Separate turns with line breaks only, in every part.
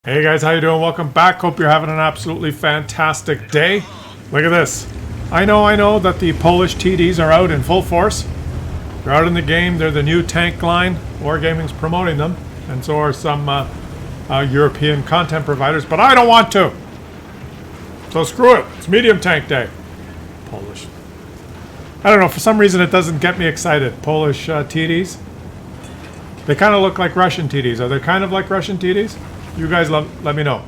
Hey guys, how you doing? Welcome back. Hope you're having an absolutely fantastic day. Look at this. I know that the Polish TDs are out in full force. They're out in the game. They're the new tank line. Wargaming's promoting them, and so are some European content providers, but I don't want to. So screw it. It's medium tank day. Polish. I don't know, for some reason it doesn't get me excited. Polish TDs. They kind of look like Russian TDs. Are they kind of like Russian TDs? You guys let me know.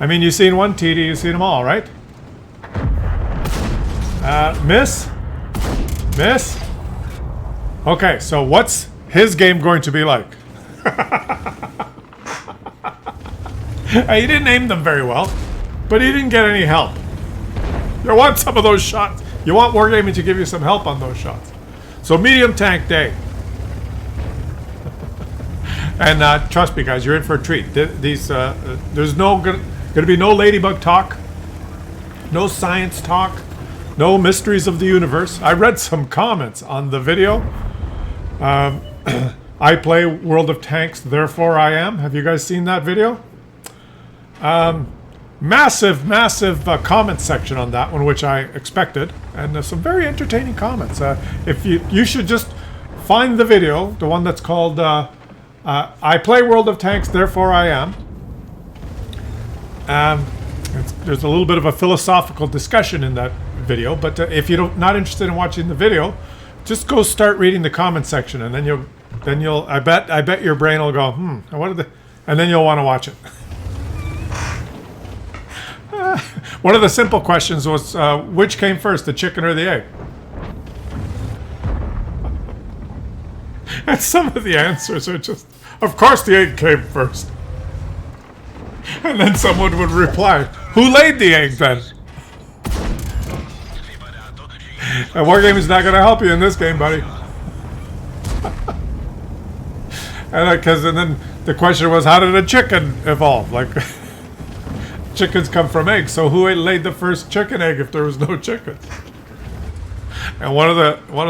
I mean, you've seen one TD, you've seen them all, right? Miss? Miss? Okay, so what's his game going to be like? He didn't aim them very well, but he didn't get any help. You want some of those shots. You want Wargaming to give you some help on those shots. So medium tank day. And trust me, guys, you're in for a treat. There's going to be no ladybug talk, no science talk, no mysteries of the universe. I read some comments on the video. I play World of Tanks, therefore I am. Have you guys seen that video? Massive comment section on that one, which I expected, and some very entertaining comments. If you should just find the video, the one that's called. I play World of Tanks, therefore I am. There's a little bit of a philosophical discussion in that video, but if you're not interested in watching the video, just go start reading the comment section, and then you'll. I bet your brain will go, and then you'll want to watch it. One of the simple questions was, which came first, the chicken or the egg? And some of the answers are just, of course the egg came first. And then someone would reply, who laid the egg then? And Wargaming's not going to help you in this game, buddy. And then the question was, how did a chicken evolve? Like, chickens come from eggs, so who laid the first chicken egg if there was no chickens? And one of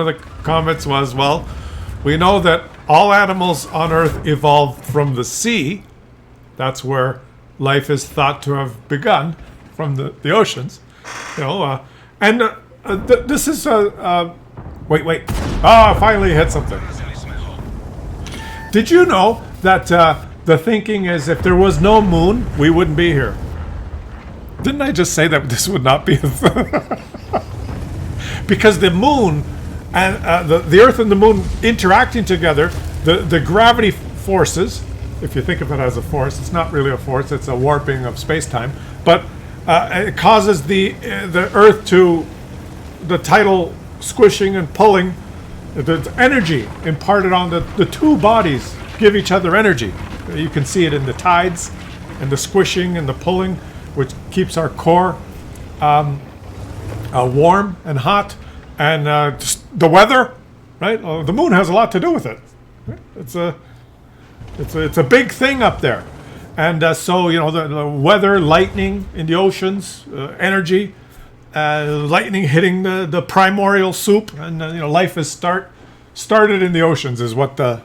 the comments was, well, we know that all animals on Earth evolved from the sea. That's where life is thought to have begun, from the oceans. This is wait. I finally hit something. Did you know that the thinking is if there was no moon, we wouldn't be here? Didn't I just say that this would not be a thing? Because the moon and the Earth and the moon interacting together, the gravity forces, if you think of it as a force, it's not really a force, it's a warping of space-time, but it causes the Earth to, the tidal squishing and pulling, the energy imparted on the two bodies give each other energy. You can see it in the tides and the squishing and the pulling, which keeps our core warm and hot. And just the weather, right? The moon has a lot to do with it. It's a big thing up there, and so the weather, lightning in the oceans, energy, lightning hitting the primordial soup, and life is started in the oceans is what the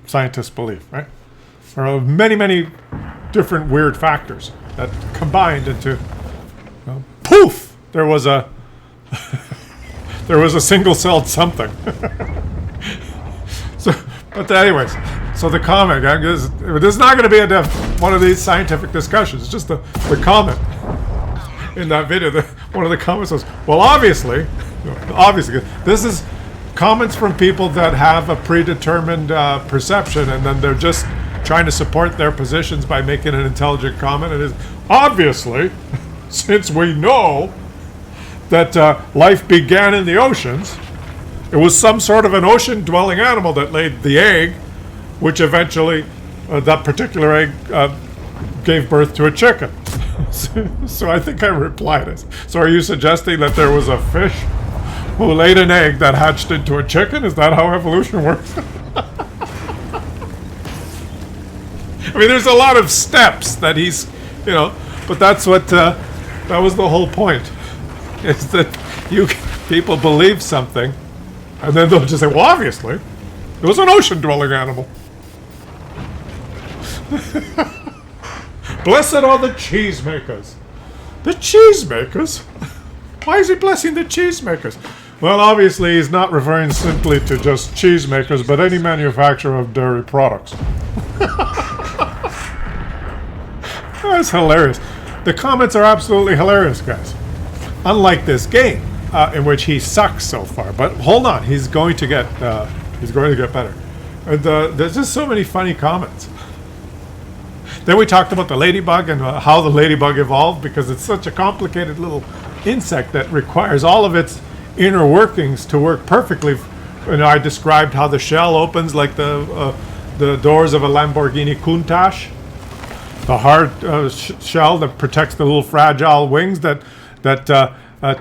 scientists believe, right? There are many different weird factors that combined into poof. There was a single-celled something. But anyways, so the comment, this is not going to be one of these scientific discussions. It's just the comment in that video. One of the comments was, well, obviously, this is comments from people that have a predetermined perception, and then they're just trying to support their positions by making an intelligent comment. It is obviously, since we know that life began in the oceans, it was some sort of an ocean-dwelling animal that laid the egg, which eventually, that particular egg gave birth to a chicken. So I think I replied, so are you suggesting that there was a fish who laid an egg that hatched into a chicken? Is that how evolution works? I mean, there's a lot of steps that he's, but that's what, that was the whole point. Is that people believe something, and then they'll just say, well, obviously, it was an ocean-dwelling animal. Blessed are the cheesemakers. The cheesemakers? Why is he blessing the cheesemakers? Well, obviously he's not referring simply to just cheesemakers, but any manufacturer of dairy products. That's hilarious. The comments are absolutely hilarious, guys. Unlike this game, in which he sucks so far. But hold on, he's going to get better. And there's just so many funny comments. Then we talked about the ladybug and how the ladybug evolved, because it's such a complicated little insect that requires all of its inner workings to work perfectly. And I described how the shell opens like the doors of a Lamborghini Countach. The hard shell that protects the little fragile wings that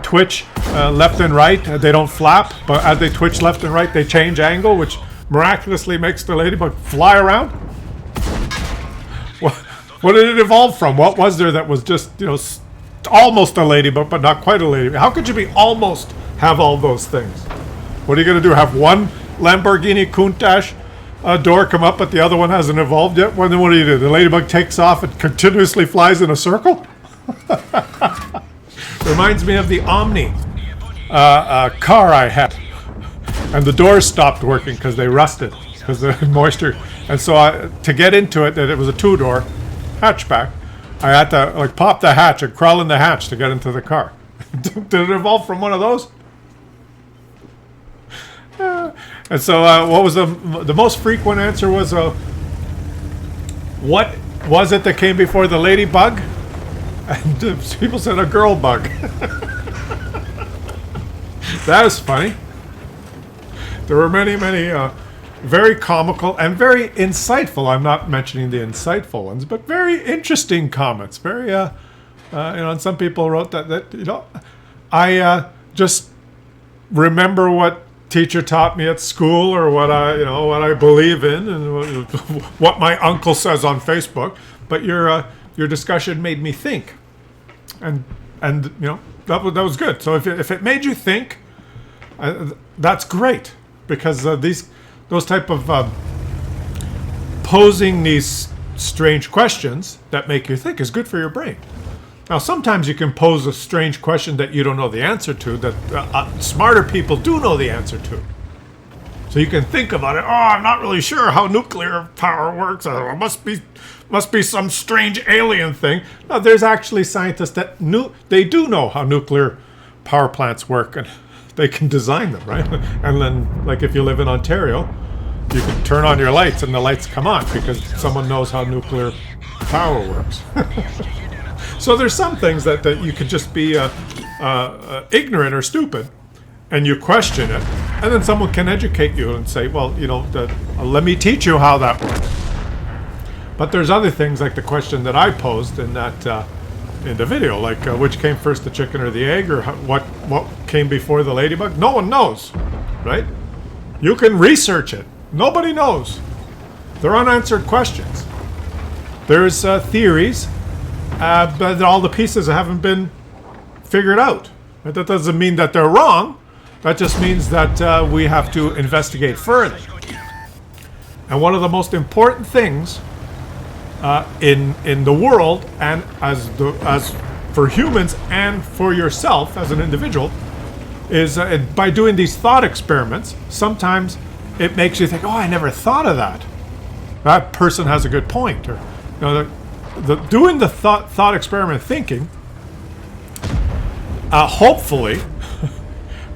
twitch left and right. They don't flap, but as they twitch left and right, they change angle, which miraculously makes the ladybug fly around. What did it evolve from? What was there that was just, almost a ladybug, but not quite a ladybug? How could you be almost have all those things? What are you going to do? Have one Lamborghini Countach door come up, but the other one hasn't evolved yet? Well, then what do? The ladybug takes off and continuously flies in a circle? Reminds me of the Omni car I had. And the doors stopped working because they rusted, because the moisture. And so to get into it, it was a two-door hatchback. I had to pop the hatch and crawl in the hatch to get into the car. Did it evolve from one of those? And so what was the most frequent answer was, what was it that came before the ladybug? And people said a girl bug. That is funny. There were many, very comical and very insightful. I'm not mentioning the insightful ones, but very interesting comments. Very, and some people wrote that I just remember what teacher taught me at school, or what I believe in, and what my uncle says on Facebook. But your discussion made me think, and that was good. So if it made you think, that's great, because those type of posing these strange questions that make you think is good for your brain. Now, sometimes you can pose a strange question that you don't know the answer to, that smarter people do know the answer to. So you can think about it. Oh, I'm not really sure how nuclear power works. It must be some strange alien thing. No, there's actually scientists that they do know how nuclear power plants work, and they can design them, right? And then, like if you live in Ontario, you can turn on your lights and the lights come on because someone knows how nuclear power works. So there's some things that you could just be ignorant or stupid, and you question it, and then someone can educate you and say, well, let me teach you how that works. But there's other things, like the question that I posed in the video, like which came first, the chicken or the egg, or what came before the ladybug. No one knows, right? You can research it. Nobody knows. They're unanswered questions. There's theories, but all the pieces haven't been figured out. But that doesn't mean that they're wrong. That just means that we have to investigate further. And one of the most important things in the world, and as for humans and for yourself as an individual, is by doing these thought experiments. Sometimes it makes you think, oh, I never thought of that. That person has a good point. Or doing the thought experiment thinking hopefully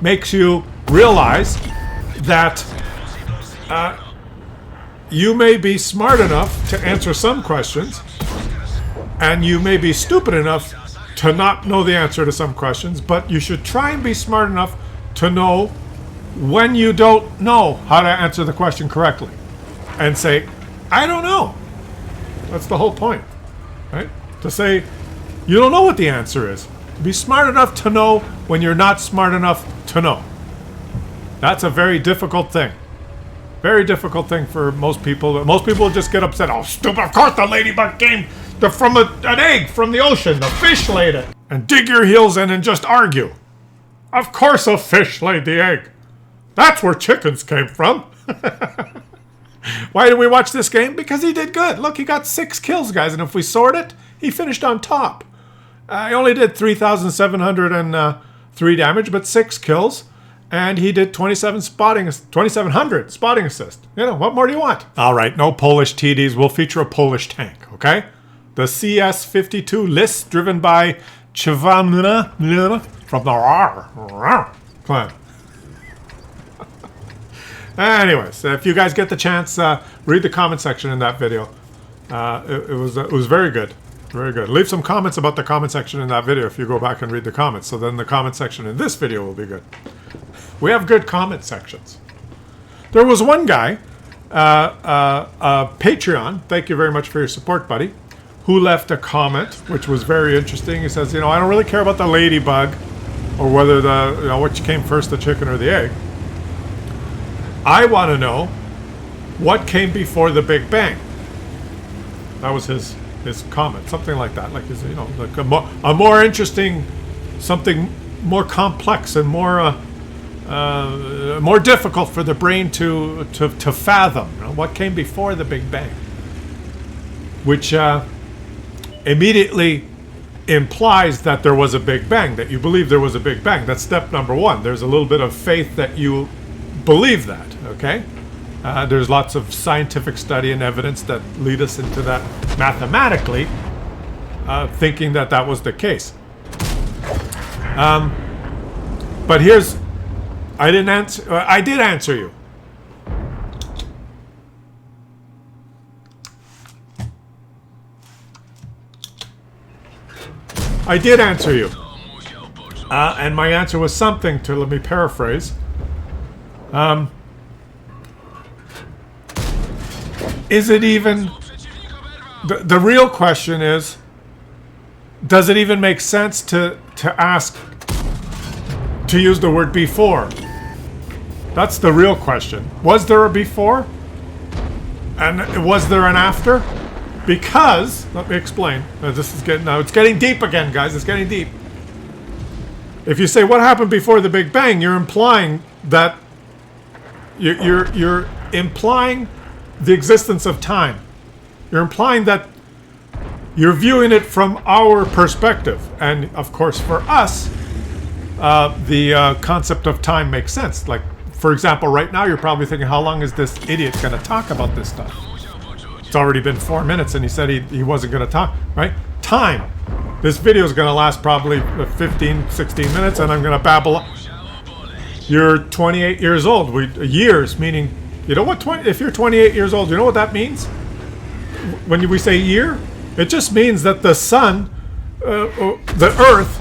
makes you realize that you may be smart enough to answer some questions, and you may be stupid enough to not know the answer to some questions, but you should try and be smart enough to know when you don't know how to answer the question correctly, and say, I don't know. That's the whole point, right? To say, you don't know what the answer is. Be smart enough to know when you're not smart enough to know. That's a very difficult thing. Very difficult thing for most people. Most people just get upset. Oh, stupid. Of course the ladybug came from an egg from the ocean. The fish laid it. And dig your heels in and just argue. Of course a fish laid the egg. That's where chickens came from. Why did we watch this game? Because he did good. Look, he got 6 kills, guys. And if we sort it, he finished on top. He only did 3,703 damage, but 6 kills. And he did 2,700 spotting assists. You know, what more do you want? All right, no Polish TDs. We'll feature a Polish tank, okay? The CS-52 List, driven by Chivanna from the clan. Anyways, if you guys get the chance, read the comment section in that video. It was very good. Very good. Leave some comments about the comment section in that video if you go back and read the comments. So then the comment section in this video will be good. We have good comment sections. There was one guy, Patreon, thank you very much for your support, buddy, who left a comment, which was very interesting. He says, you know, I don't really care about the ladybug or whether which came first, the chicken or the egg. I want to know what came before the Big Bang. That was his comment, something like that. Like, you know, like a more interesting, something more complex and more difficult for the brain to fathom. You know, what came before the Big Bang, which immediately implies that there was a Big Bang, that you believe there was a Big Bang. That's step number one. There's a little bit of faith that you believe that. Okay. There's lots of scientific study and evidence that lead us into that mathematically, thinking that that was the case. But here's, I did answer you. I did answer you. And my answer was something to, let me paraphrase. Is it even... The real question is, does it even make sense to ask, to use the word before? That's the real question. Was there a before? And was there an after? Because, let me explain. It's getting deep again, guys. It's getting deep. If you say what happened before the Big Bang, you're implying that you're implying the existence of time. You're implying that you're viewing it from our perspective. And of course, for us, the concept of time makes sense. Like, for example, right now, you're probably thinking, how long is this idiot going to talk about this stuff? It's already been 4 minutes and he said he wasn't going to talk, right? Time. This video is going to last probably 15, 16 minutes and I'm going to babble. You're 28 years old. Years, meaning, you know what, if you're 28 years old, you know what that means? When we say year, it just means that the sun, the earth,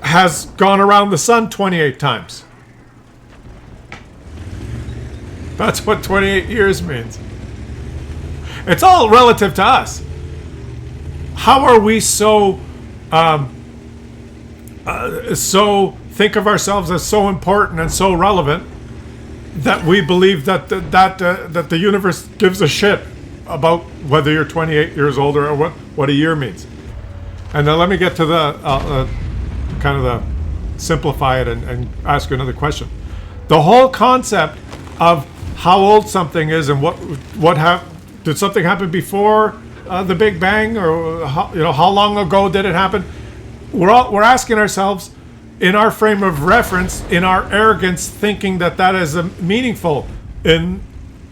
has gone around the sun 28 times. That's what 28 years means. It's all relative to us. How are we so think of ourselves as so important and so relevant that we believe that the universe gives a shit about whether you're 28 years old or what a year means? And now let me get to the kind of the simplify it and ask you another question. The whole concept of how old something is and did something happen before the Big Bang, or how long ago did it happen? We're asking ourselves, in our frame of reference, in our arrogance, thinking that is meaningful in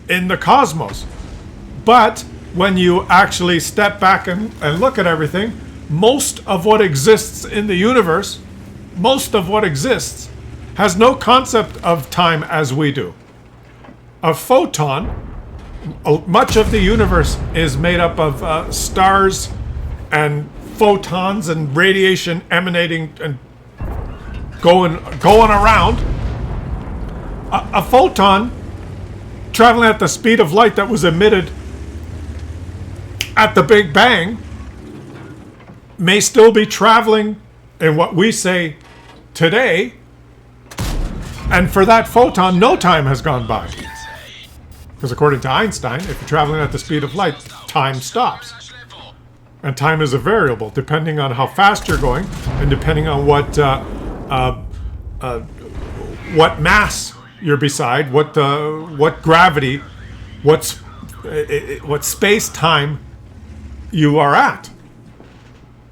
the cosmos. But when you actually step back and look at everything, most of what exists in the universe, most of what exists, has no concept of time as we do. A photon, much of the universe is made up of stars and photons and radiation emanating and going around. A photon traveling at the speed of light that was emitted at the Big Bang may still be traveling in what we say today, and for that photon, no time has gone by. Because according to Einstein, if you're traveling at the speed of light, time stops. And time is a variable, depending on how fast you're going, and depending on what mass you're beside, what gravity, what space-time you are at.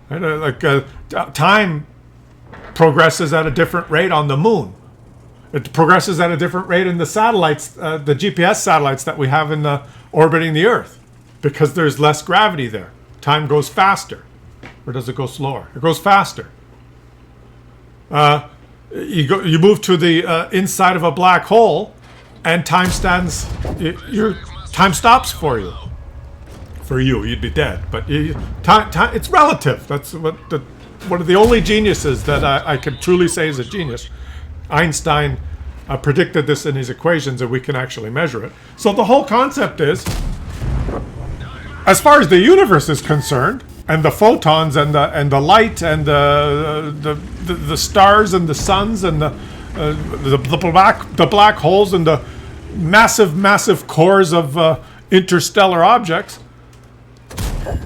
Right? Time progresses at a different rate on the moon. It progresses at a different rate in the satellites, the GPS satellites that we have in the orbiting the Earth, because there's less gravity there. Time goes faster. Or does it go slower? It goes faster. You move to the inside of a black hole, and time stands. Your time stops for you. For you, you'd be dead. But time, it's relative. That's one of the only geniuses that I could truly say is a genius. Einstein predicted this in his equations, and we can actually measure it. So the whole concept is, as far as the universe is concerned, and the photons and the light and the stars and the suns and the black holes and the massive cores of interstellar objects,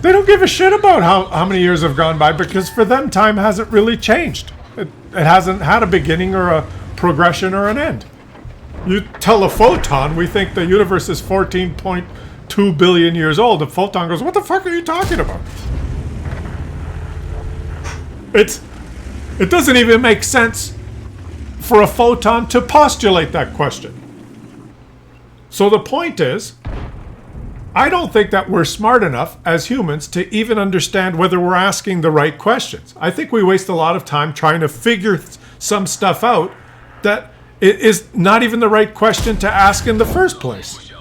they don't give a shit about how many years have gone by, because for them time hasn't really changed. It hasn't had a beginning or a progression or an end. You tell a photon, we think the universe is 14.2 billion years old. The photon goes, what the fuck are you talking about? It doesn't even make sense for a photon to postulate that question. So the point is, I don't think that we're smart enough as humans to even understand whether we're asking the right questions. I think we waste a lot of time trying to figure some stuff out that is not even the right question to ask in the first place.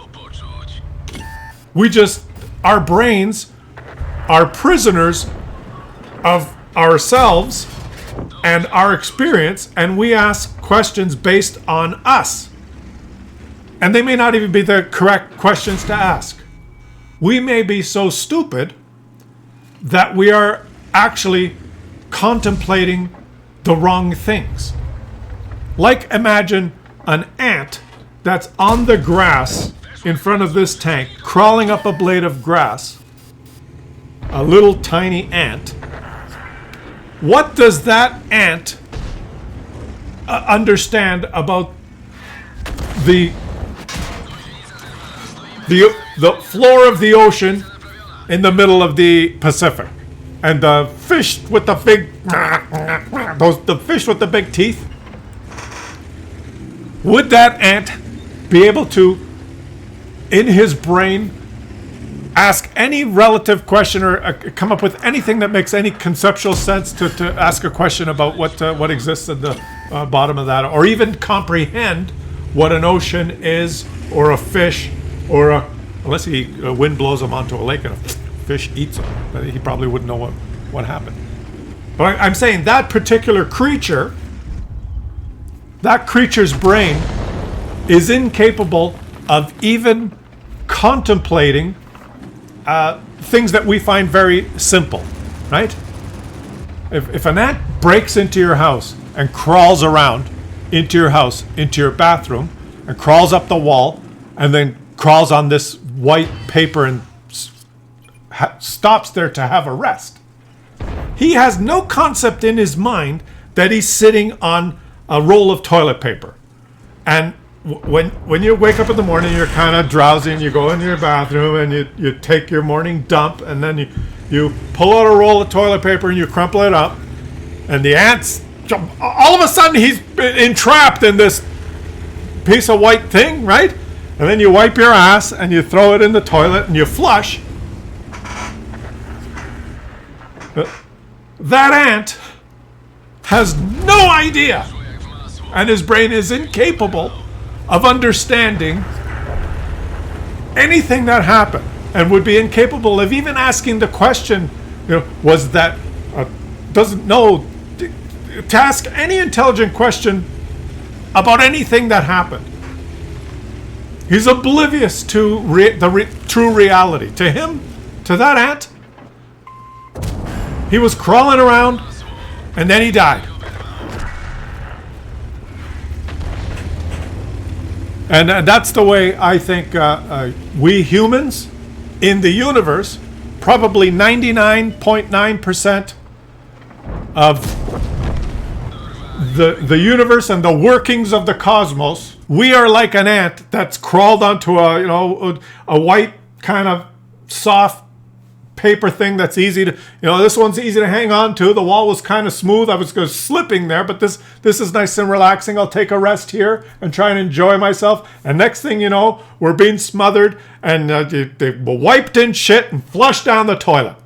Our brains are prisoners of ourselves and our experience, and we ask questions based on us. And they may not even be the correct questions to ask. We may be so stupid that we are actually contemplating the wrong things. Like, imagine an ant that's on the grass in front of this tank, crawling up a blade of grass. A little tiny ant. What does that ant understand about the floor of the ocean in the middle of the Pacific, and the fish with the fish with the big teeth? Would that ant be able to, in his brain, ask any relative question or come up with anything that makes any conceptual sense to ask a question about what exists at the bottom of that, or even comprehend what an ocean is, or a fish, or unless a wind blows him onto a lake and a fish eats him, but he probably wouldn't know what happened. But I'm saying that particular creature, that creature's brain is incapable of even contemplating things that we find very simple, right? If an ant breaks into your house and crawls around into your house, into your bathroom, and crawls up the wall, and then crawls on this white paper and stops there to have a rest, he has no concept in his mind that he's sitting on a roll of toilet paper. And when you wake up in the morning, you're kind of drowsy, and you go into your bathroom and you take your morning dump, and then you pull out a roll of toilet paper and you crumple it up, and the ants, all of a sudden he's entrapped in this piece of white thing, right? And then you wipe your ass and you throw it in the toilet and you flush. That ant has no idea, and his brain is incapable of understanding anything that happened, and would be incapable of even asking the question, was that, doesn't know, to ask any intelligent question about anything that happened. He's oblivious to true reality. To him, to that ant, he was crawling around, and then he died. And that's the way I think we humans in the universe, probably 99.9% of the universe and the workings of the cosmos, we are like an ant that's crawled onto a white kind of soft paper thing that's easy to, this one's easy to hang on to. The wall was kind of smooth. I was slipping there, but this is nice and relaxing. I'll take a rest here and try and enjoy myself. And next thing you know, we're being smothered and they wiped in shit and flushed down the toilet.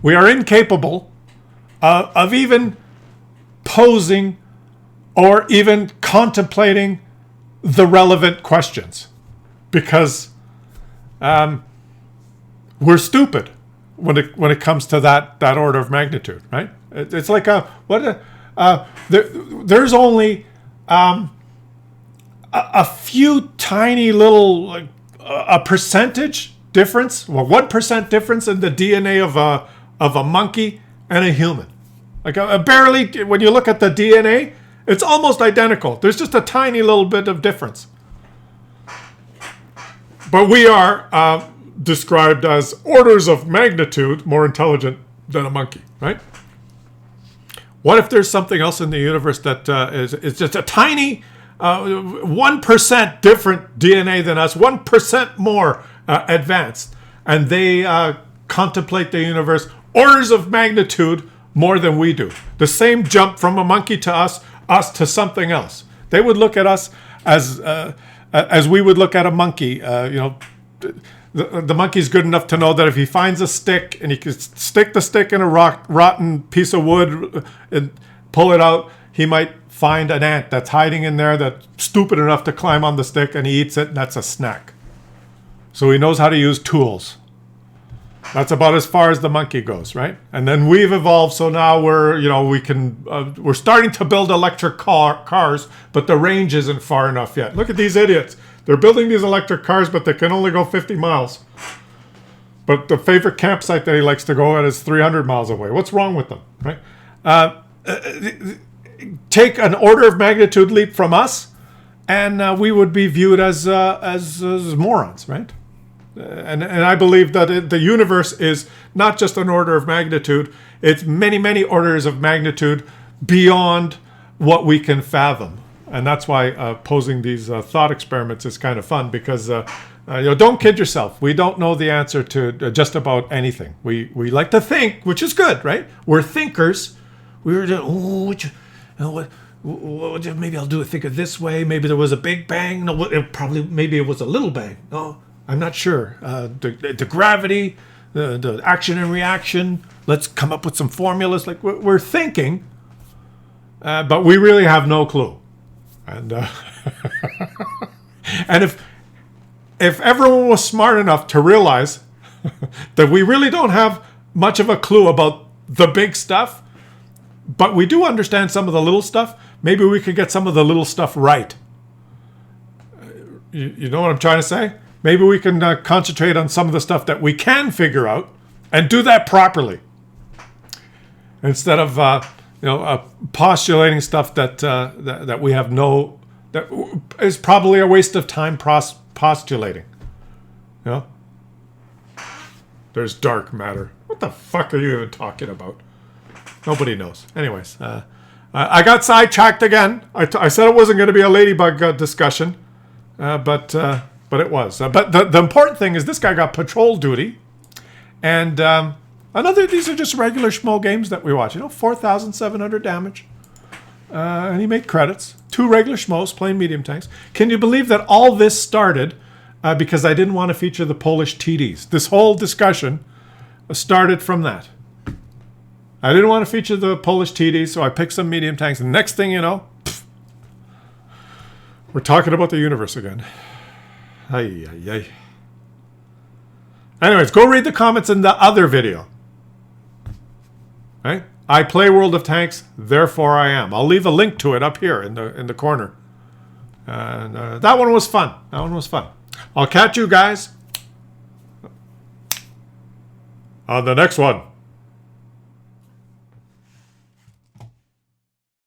We are incapable of even posing or even contemplating the relevant questions because we're stupid when it comes to that order of magnitude, right? It's like there's only a few tiny little a percentage difference, 1% difference in the DNA of a monkey and a human. Like barely, when you look at the DNA, it's almost identical. There's just a tiny little bit of difference. But we are described as orders of magnitude more intelligent than a monkey, right? What if there's something else in the universe that is just a tiny 1% different DNA than us, 1% more advanced, and they contemplate the universe orders of magnitude more than we do. The same jump from a monkey to us to something else. They would look at us as we would look at a monkey. The monkey's good enough to know that if he finds a stick and he can stick the stick in a rotten piece of wood and pull it out, he might find an ant that's hiding in there that's stupid enough to climb on the stick, and he eats it, and that's a snack. So he knows how to use tools. That's about as far as the monkey goes, right? And then we've evolved, so now we're starting to build electric cars, but the range isn't far enough yet. Look at these idiots. They're building these electric cars, but they can only go 50 miles. But the favorite campsite that he likes to go at is 300 miles away. What's wrong with them, right? Take an order of magnitude leap from us, and we would be viewed as morons, right? And I believe that the universe is not just an order of magnitude, it's many, many orders of magnitude beyond what we can fathom. And that's why posing these thought experiments is kind of fun because, don't kid yourself. We don't know the answer to just about anything. We like to think, which is good, right? We're thinkers. We were just, maybe I'll think of this way. Maybe there was a big bang. No, maybe it was a little bang. No. I'm not sure. The gravity, the action and reaction. Let's come up with some formulas. Like we're thinking, but we really have no clue. And and if everyone was smart enough to realize that we really don't have much of a clue about the big stuff, but we do understand some of the little stuff, maybe we could get some of the little stuff right. You know what I'm trying to say? Maybe we can concentrate on some of the stuff that we can figure out and do that properly, instead of postulating stuff that we have that is probably a waste of time postulating. There's dark matter. What the fuck are you even talking about? Nobody knows. Anyways, I got sidetracked again. I said it wasn't going to be a ladybug discussion, but it was. But the important thing is this guy got patrol duty. And these are just regular schmo games that we watch. 4,700 damage. And he made credits. 2 regular schmoes playing medium tanks. Can you believe that all this started because I didn't want to feature the Polish TDs? This whole discussion started from that. I didn't want to feature the Polish TDs, so I picked some medium tanks. And next thing you know, we're talking about the universe again. Ay, ay, ay. Anyways, go read the comments in the other video. Right? I play World of Tanks, therefore I am. I'll leave a link to it up here in the corner. And that one was fun. I'll catch you guys on the next one.